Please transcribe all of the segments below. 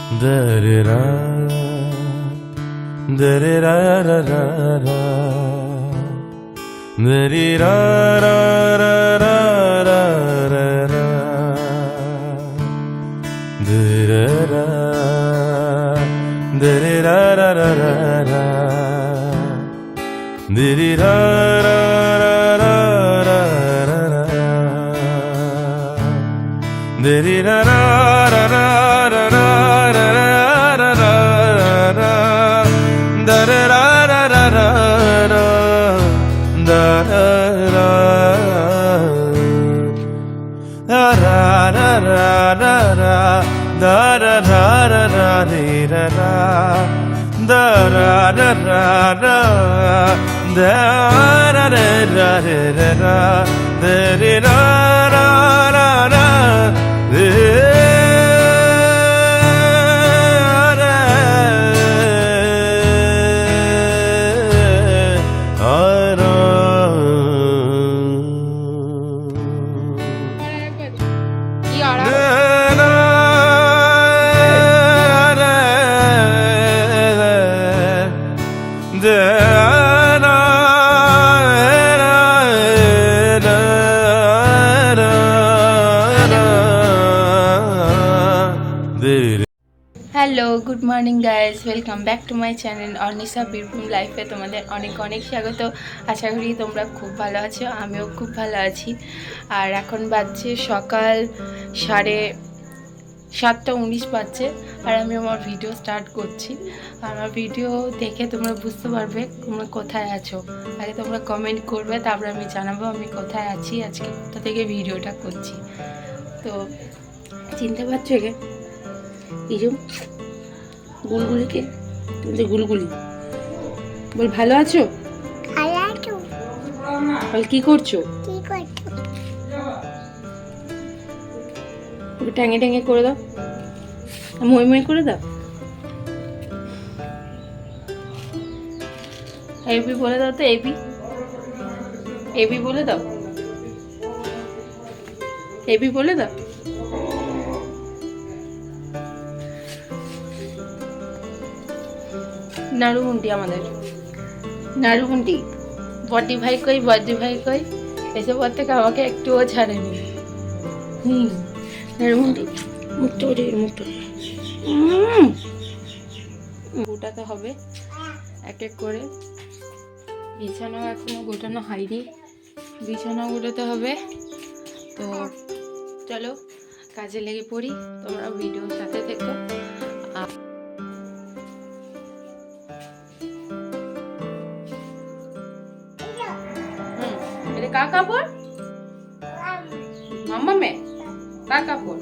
Da-da-da, da-da-da-da-da-da, da-da-da-da-da-da-da, da-da-da, da-da-da-da-da-da, hello, good morning guys, welcome back to my channel Arnisha Birbhum লাইফে তোমাদের অনেক অনেক স্বাগত। আশা করি তোমরা খুব ভালো আছো, আমিও খুব ভালো আছি। আর এখন বাজছে সকাল 7:19 বাজছে, আর আমি আমার ভিডিও স্টার্ট করছি। আর আমার ভিডিও দেখে তোমরা বুঝতে পারবে তোমরা কোথায় আছো। আগে তোমরা কমেন্ট করবে, তারপরে আমি জানাবো আমি কোথায় আছি, আজকে কোথা থেকে ভিডিওটা করছি। তো চিনতে পারছো একে ইজুম গুলগুলিকে, তুমি গুলগুলি বল ভালো আছো? বল কি করছো? ওকে ট্যাঙে ট্যাঙে করে দাও, মই মই করে দাও। এবি বলে দাও তো, এবি এবি বলে দাও, এবি বলে দাও। নাড়ুগুন্টি আমাদের নাড়ুগুন্টি, বডি ভাই কই এসব পর থেকে আমাকে একটুও ছাড়েনি। নাড়ুগুন্টি মুখটা গোটাতে হবে এক এক করে। বিছানাও এখনো গোটানো হয়নি, বিছানাও গোটাতে হবে। তো চলো কাজে লেগে পড়ি, তোমরা ভিডিওর সাথে থেকো। का कापड़ माम्मा में का कापड़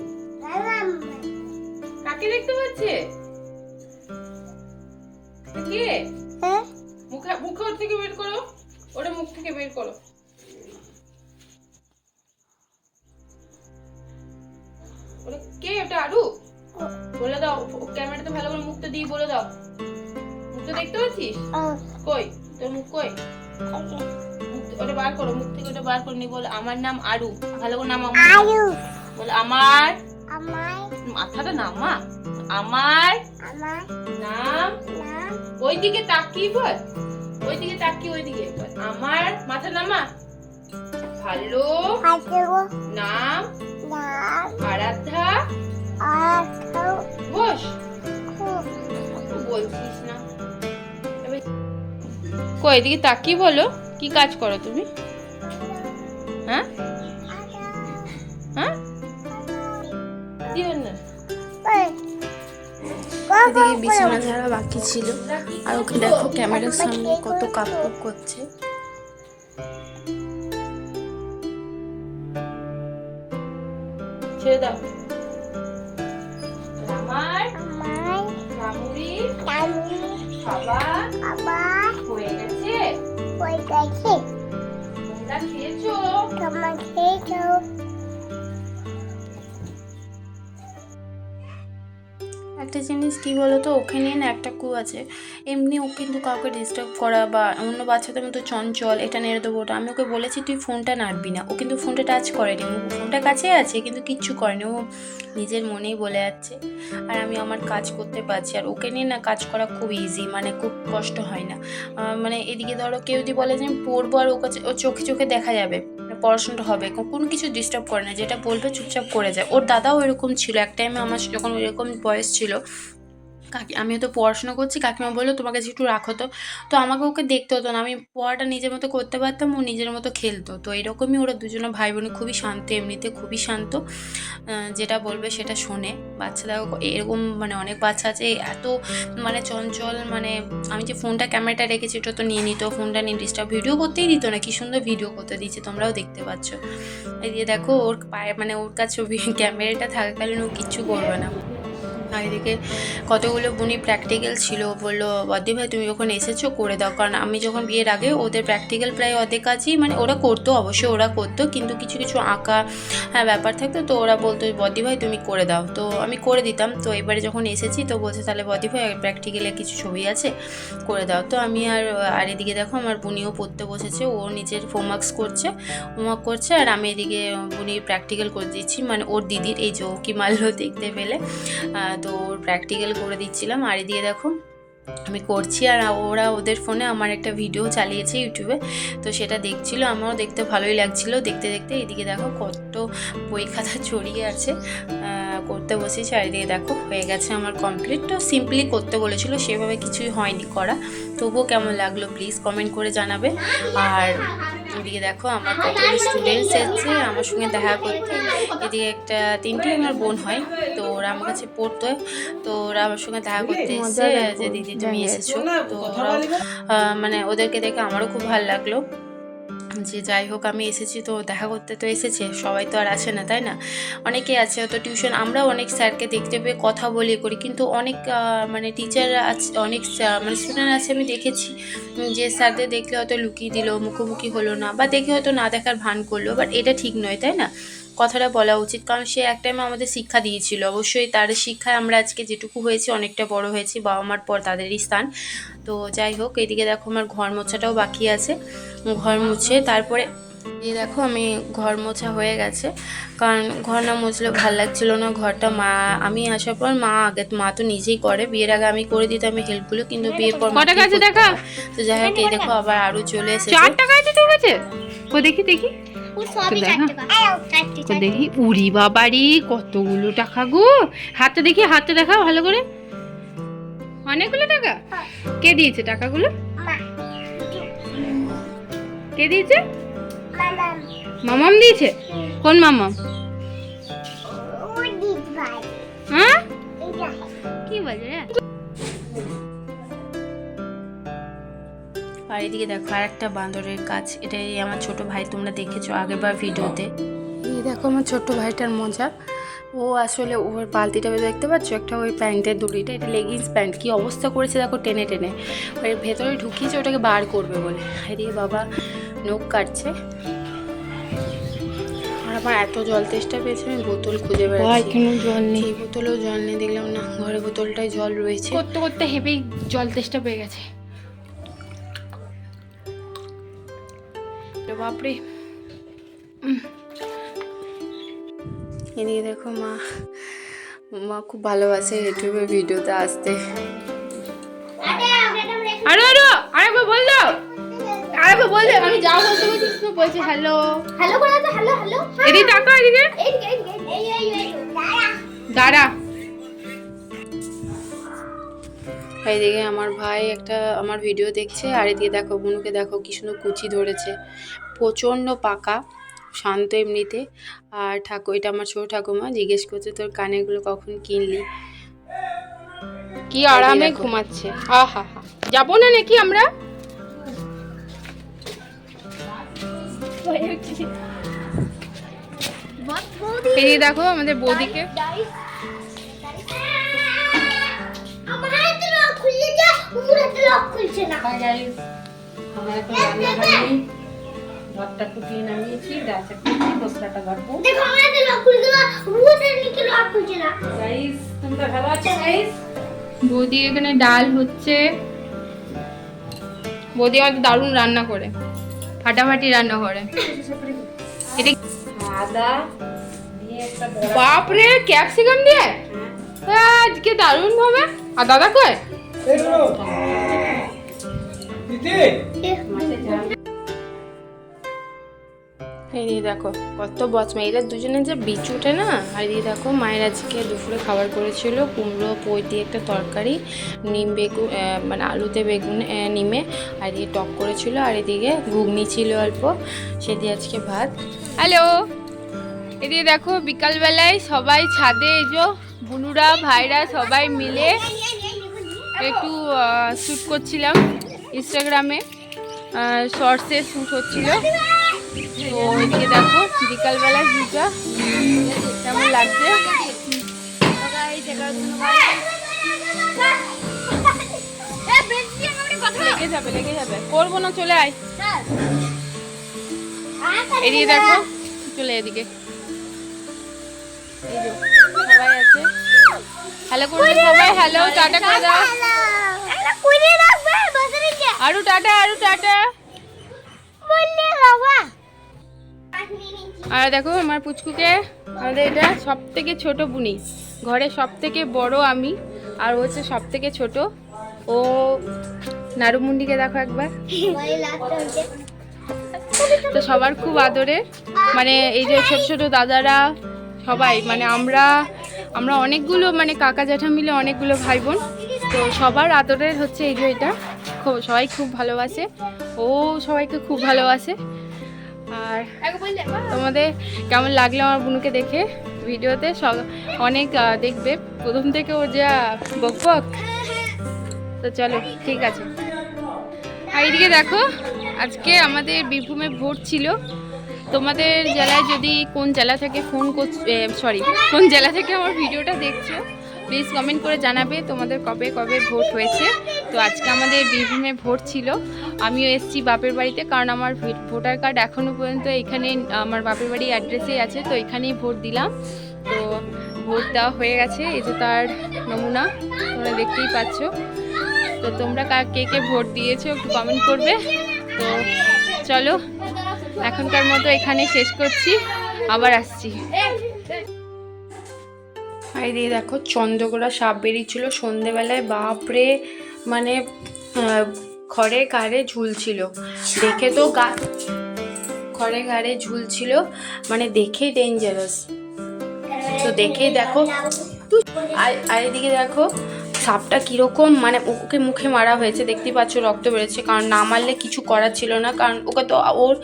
কাকে দেখতে পাচ্ছে? কে? মুখে ওর থেকে বের করো, ওটা মুখ থেকে বের করো। ওটা কে? ওটা আরু? বলে দাও, ক্যামেরাতে ভালো করে মুখটা দিয়ে বলে দাও। মুখটা দেখতে পাচ্ছিস? কই তোর মুখ কই? ওটা বার করো, মুখ থেকে ওটা বার করে নি। বল আমার নাম আরু, ভালো করে নাম আরু। বল আমার মাথাটা নামা, আমার নাম। ওইদিকে তাকিয়ে বল, ওইদিকে তাকিয়ে, ওইদিকে বল আমার মাথা নামা। ভালো নাম আরাধ্যা। বস, বলছিস না। কই এদিকে তাকিয়ে বলো, কি কাজ করো তুমি? হ্যাঁ হ্যাঁ দিও না। এদিকে বিছানা ঝাড়া বাকি ছিল, আর ওকে দেখো ক্যামেরার সামনে কত কাপড় করছে। ছেড়ে দাও। আমার মামুরি খাবার হয়ে গেছে। তোমরা খেয়েছো? একটা জিনিস কি বলো তো, ওকে নিয়ে না একটা কু আছে। এমনি ও কিন্তু কাউকে ডিস্টার্ব করা বা অন্য বাচ্চাদের মতো চঞ্চল, এটা নেড়ে দেবো ওটা, আমি ওকে বলেছি তুই ফোনটা নাড়বি না, ও কিন্তু ফোনটা টাচ করেনি, ও ফোনটা কাছে আছে কিন্তু কিচ্ছু করেনি, ও নিজের মনেই বলে যাচ্ছে। আর আমি আমার কাজ করতে পারছি, আর ওকে নিয়ে না কাজ করা খুব ইজি, মানে খুব কষ্ট হয় না। মানে এদিকে ধরো কেউ যদি বলে যে আমি পড়বো, আর ও কাছে, ওর চোখে চোখে দেখা যাবে পড়াশোনাটা হবে, কোনো কিছু ডিস্টার্ব করে না, যেটা বলবে চুপচাপ করে যায়। ওর দাদাও এরকম ছিল এক টাইমে, আমার যখন এরকম বয়স ছিল, আমিও তো পড়াশোনা করছি, কাকিমা বললো তোমার কাছে একটু রাখো, তো আমাকে ওকে দেখতে হতো না, আমি পড়াটা নিজের মতো করতে পারতাম, ও নিজের মতো খেলতো। তো এরকমই ওরা দুজনে ভাই বোন, খুবই শান্ত, এমনিতে খুবই শান্ত, যেটা বলবে সেটা শোনে। বাচ্চারা এরকম, মানে অনেক বাচ্চা আছে এত মানে চঞ্চল, মানে আমি যে ফোনটা ক্যামেরাটা রেখেছি ওটা তো নিয়ে নিত, ফোনটা নিয়ে ডিস্টার্ব, ভিডিও করতেই দিত না, কি সুন্দর ভিডিও করতে দিচ্ছে, তোমরাও দেখতে পাচ্ছ। এই দিয়ে দেখো ওর পায়ে, মানে ওর কাছে ক্যামেরাটা থাকাকালীন ও কিচ্ছু করবে না। আর এদিকে কতগুলো বুনি প্র্যাকটিক্যাল ছিল, বললো বদ্দি ভাই তুমি যখন এসেছো করে দাও, কারণ আমি যখন বিয়ের আগে ওদের প্র্যাকটিক্যাল প্রায় অর্ধেক কাজই, মানে ওরা করতো, অবশ্যই ওরা করতো, কিন্তু কিছু কিছু আঁকা ব্যাপার থাকতো, তো ওরা বলতো বদ্দি ভাই তুমি করে দাও, তো আমি করে দিতাম। তো এবারে যখন এসেছি তো বলছে তাহলে বদ্দি ভাই প্র্যাকটিক্যালে কিছু ছবি আছে করে দাও, তো আমি আর এদিকে দেখো আমার বুনিও পড়তে বসেছে, ও নিজের হোমওয়ার্ক করছে, আর আমি এদিকে বুনি প্র্যাকটিক্যাল করে দিচ্ছি, মানে ওর দিদির, এই যে ও কি মারলো দেখতে পেলে, তো ওর প্র্যাকটিক্যাল করে দিচ্ছিলাম। আর এদিকে দেখো আমি করছি, আর ওরা ওদের ফোনে আমার একটা ভিডিও চালিয়েছে ইউটিউবে, তো সেটা দেখছিল, আমারও দেখতে ভালোই লাগছিল। দেখতে দেখতে এদিকে দেখো কত বই খাতা ছড়িয়ে আছে, করতে বসেছি। আর এদিকে দেখো হয়ে গেছে আমার কমপ্লিট। তো সিম্পলি করতে বলেছিল, সেভাবে কিছুই হয়নি করা, তবুও কেমন লাগলো প্লিজ কমেন্ট করে জানাবে। আর এদিকে দেখো আমার কতগুলো স্টুডেন্টস এসেছে আমার সঙ্গে দেখা করতে। এদিকে একটা 3টে আমার বোন হয়, তো ওরা আমার কাছে পড়তো, তো ওরা আমার সঙ্গে দেখা করতে এসেছে যে দিদি তুমি এসেছো, তো ওরাও মানে ওদেরকে দেখে আমারও খুব ভালো লাগলো, যে যাই হোক আমি এসেছি, তো দেখা করতে তো এসেছে, সবাই তো আর আসে না, তাই না? অনেকে আছে, হয়তো টিউশন, আমরাও অনেক স্যারকে দেখতে পেয়ে কথা বলি করি, কিন্তু অনেক মানে টিচার আছে, অনেক মানে স্টুডেন্ট আছে আমি দেখেছি যে স্যারদের দেখলে হয়তো লুকিয়ে দিল, মুখোমুখি হলো না, বা দেখে হয়তো না দেখার ভান করলো, বাট এটা ঠিক নয়, তাই না? কথাটা বলা উচিত, কারণ সে এক টাইমে আমাদের শিক্ষা দিয়েছিল, অবশ্যই তার শিক্ষায় আমরা আজকে যেটুকু হয়েছি অনেকটা বড় হয়েছি, বাবা মার পর তাদেরই স্থান। তো যাই হোক এদিকে দেখো আমার ঘর মোছাটাও বাকি আছে, ঘর মুছে তারপরে এই দেখো আমি ঘর মোছা হয়ে গেছে, কারণ ঘর না মুছলে ভাল লাগছিল না ঘরটা। আমি আসার পর মা তো নিজেই করে, বিয়ের আগে আমি করে দিতাম এই হেল্পগুলো, কিন্তু বিয়ের পর দেখা, তো যাই হোক এই দেখো আবার আরও চলে এসেছে। 4 টাকা আছে তোর কাছে? ও দেখি দেখি দেখি, উড়ি বাবারি কতগুলো টাকা গো, হাতটা দেখি, হাতটা দেখা ভালো করে, অনেকগুলো টাকা। কে দিয়েছে টাকাগুলো? কে দিয়েছে? মামাম দিয়েছে? কোন মামাম? হ্যাঁ কি বলে রে? আর এদিকে দেখো আর একটা বান্দরের কাজ, এটাই আমার ছোট ভাই, তোমরা দেখেছো আগেরবার ভিডিওতে। এই দেখো আমার ছোট্ট ভাইটার মজা, ও আসলে ওর বালতিটা দেখতে পাচ্ছ, একটা ওই প্যান্টের দড়িটা, এটা লেগিংস প্যান্ট, কি অবস্থা করেছে দেখো, টেনে টেনে ওই ভেতরে ঢুকিয়েছে ওটাকে বার করবে বলে। এদিকে বাবা নখ কাটছে, আর আমার এত জল তেষ্টা পেয়েছে, আমি বোতল খুঁজে বেড়াচ্ছি, জল নেই, এই বোতলেও জল নেই, দেখলাম না ঘরে বোতলটায় জল রয়েছে। করতে করতে হেবেই জল তেষ্টা পেয়ে গেছে বাপরে। এদিকে দেখো মা খুব ভালোবাসে ইউটিউবে ভিডিওতে আসতে। আরেকবার বল দাও, আরেকবার বল দাও, আমি যা বলতে বলছি তুমি বলছি হ্যালো হ্যালো করে দাও, হ্যালো হ্যালো, এদিকে তাকাও, এদিকে দাঁড়া। এইদিকে আমার ভাই আমার ভিডিও দেখছে, আর এদিকে দেখো বুনুকে দেখো কি সুন্দর কুচি ধরেছে, প্রচণ্ড পাকা, শান্ত এমনিতে। আর এটা আমার ছোট ঠাকুমা জিজ্ঞেস করছে তোর কানেরগুলো কখন কিনলি, কি আরামে ঘুমাচ্ছে। আহা হা, যাবো না নাকি আমরা? এই দেখো আমাদের বৌদিকে, ঘরটা ফুটিয়ে নামিয়েছি, গাছে মশলাটা বাড়বো, গাইস তোমরা ভালো আছো গাইস? বৌদি এখানে ডাল হচ্ছে। বৌদি আমাদের দারুণ রান্না করে, ফাটাফাটি রান্না করে। এটা আদা দিয়ে একটা বড়া বাপরে ক্যাপসিকাম দিয়ে আজকে দারুণ ভাবে। আর দাদা কয় এই দিয়ে দেখো কত বচমা, এরা দুজনে যে বিচ উঠে না। আর এই দেখো মায়ের আজকে দুপুরে খাবার করেছিল কুমড়ো পই দিয়ে একটা তরকারি, নিম বেগুন মানে আলুতে বেগুন নিমে, আর দিয়ে টক করেছিল, আর এদিকে ঘুগনি ছিল অল্প, সে দিয়ে আজকে ভাত। হ্যালো, এদিকে দেখো বিকালবেলায় সবাই ছাদে, এই যে বুনুরা ভাইরা সবাই মিলে একটু শ্যুট করছিলাম ইনস্টাগ্রামে, শর্টসে শ্যুট হচ্ছিল। তো এদিকে দেখো বিকালবেলায় ভিউটা কেমন লাগছে। লেগে যাবে করবো না, চলে আয়। এদিকে দেখো, চলে এদিকে, এই যে সবাই আছে। হ্যালো করে সবাই, হ্যালো টাটা করে দাও। আরু টাটা, আরু টাটা। আর দেখো আমার পুচকুকে, আমাদের এটা সব থেকে ছোট বুনি, ঘরে সব থেকে বড় আমি, আর হচ্ছে সব থেকে ছোট ও। নারুমুন্ডিকে দেখো একবার। তো সবার খুব আদরের, মানে এই যে ছোট ছোট দাদারা সবাই, মানে আমরা অনেকগুলো, মানে কাকা জ্যাঠা মিলে অনেকগুলো ভাই বোন। তো সবার আদরের হচ্ছে এই যে এটা, সবাই খুব ভালোবাসে, ও সবাইকে খুব ভালোবাসে। আর তোমাদের কেমন লাগলো আমার বুনুকে দেখে ভিডিওতে? সব অনেক দেখবে প্রথম থেকে ও যা বক বক। তো চলো ঠিক আছে। আর এইদিকে দেখো আজকে আমাদের বীরভূমে ভোট ছিল। তোমাদের জেলায় যদি কোন জেলা থেকে কোন জেলা থেকে আমার ভিডিওটা দেখছো প্লিজ কমেন্ট করে জানাবে তোমাদের কবে কবে ভোট হয়েছে। তো আজকে আমাদের বীরভূমে ভোট ছিল, আমিও এসেছি বাপের বাড়িতে, কারণ আমার ভোটার কার্ড এখনও পর্যন্ত এখানে আমার বাপের বাড়ির অ্যাড্রেসেই আছে, তো এখানেই ভোট দিলাম। তো ভোট দেওয়া হয়ে গেছে, এই যে তার নমুনা তোমরা দেখতেই পাচ্ছ। তো তোমরা কে কে ভোট দিয়েছো একটু কমেন্ট করবে। তো চলো এখনকার মতো এখানে শেষ করছি, আবার আসছি। আর দিয়ে দেখো চন্দ্রগোড়া সাপ বেরিয়েছিল সন্ধেবেলায়, বাপরে, মানে খড়ে গাড়ে ঝুলছিল, দেখে তো খড়ে গাড়ে ঝুলছিল, মানে দেখেই ডেঞ্জারাস। তো দেখেই দেখো, আর এদিকে দেখো সাপটা কীরকম, মানে ওকে মুখে মারা হয়েছে, দেখতেই পাচ্ছ রক্ত বেরোচ্ছে, কারণ না মারলে কিছু করার ছিল না, কারণ ওকে তো ওর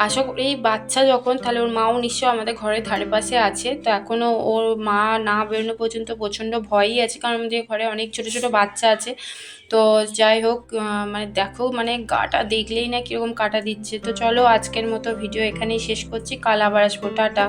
আশা করি এই বাচ্চা যখন, তাহলে ওর মাও নিশ্চয় আমাদের ঘরের ধারে পাশে আছে। তো এখনও ওর মা না বেরোনো পর্যন্ত প্রচণ্ড ভয়ই আছে, কারণ আমাদের ঘরে অনেক ছোটো ছোটো বাচ্চা আছে। তো যাই হোক, মানে দেখো, মানে গাটা দেখলেই না কীরকম কাটা দিচ্ছে। তো চলো আজকের মতো ভিডিও এখানেই শেষ করছি, কাল আবার আসবো, টাটা।